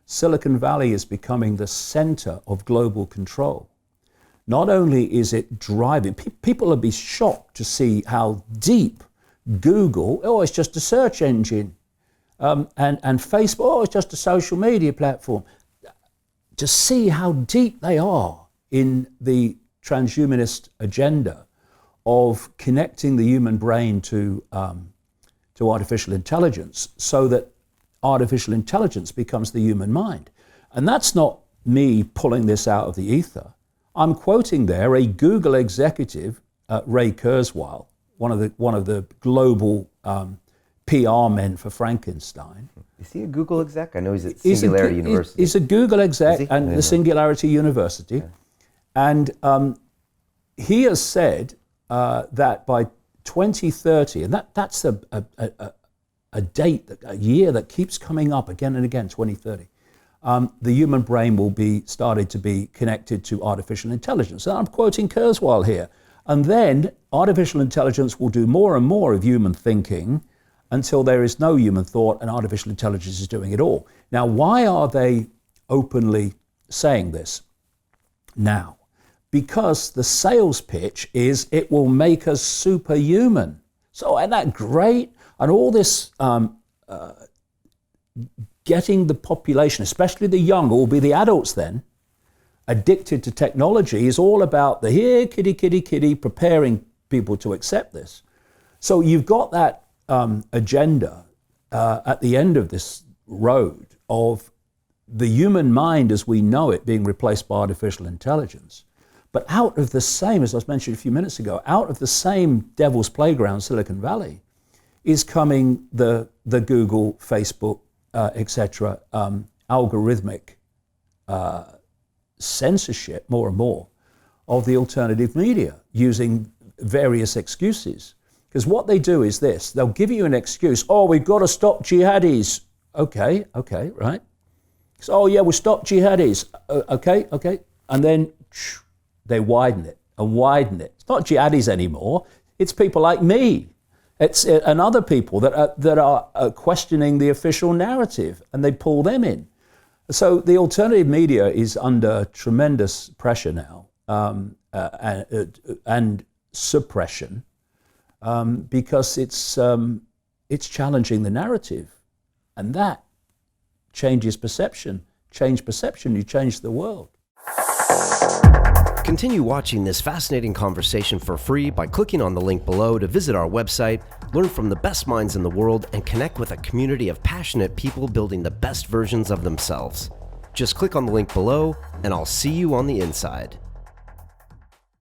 Silicon Valley is becoming the center of global control. Not only is it driving, people will be shocked to see how deep Google, oh, it's just a search engine, and Facebook, oh, it's just a social media platform. To see how deep they are in the transhumanist agenda of connecting the human brain to artificial intelligence, so that artificial intelligence becomes the human mind. And that's not me pulling this out of the ether. I'm quoting there a Google executive, Ray Kurzweil, one of the global PR men for Frankenstein. Is he a Google exec? I know he's at Singularity University. He's a Google exec and the Singularity University. Okay. And he has said that by 2030, and that's a date, a year that keeps coming up again and again, 2030, the human brain will be started to be connected to artificial intelligence. And I'm quoting Kurzweil here. And then artificial intelligence will do more and more of human thinking until there is no human thought and artificial intelligence is doing it all. Now, why are they openly saying this now? Because the sales pitch is it will make us superhuman. So isn't that great? And all this getting the population, especially the young, or will be the adults then, addicted to technology is all about the here, kitty, kitty, kitty, preparing people to accept this. So you've got that agenda at the end of this road of the human mind as we know it being replaced by artificial intelligence. But out of the same, as I mentioned a few minutes ago, out of the same devil's playground, Silicon Valley, is coming the Google, Facebook, etc., algorithmic censorship more and more of the alternative media using various excuses. Because what they do is this, they'll give you an excuse, oh, we've got to stop jihadis. Okay, right. So, oh yeah, we'll stop jihadis. Okay. And then they widen it and widen it. It's not jihadis anymore, it's people like me. It's and other people that are questioning the official narrative, and they pull them in. So the alternative media is under tremendous pressure now and suppression because it's challenging the narrative, and that changes perception. Change perception, you change the world. Continue watching this fascinating conversation for free by clicking on the link below to visit our website, learn from the best minds in the world, and connect with a community of passionate people building the best versions of themselves. Just click on the link below, and I'll see you on the inside.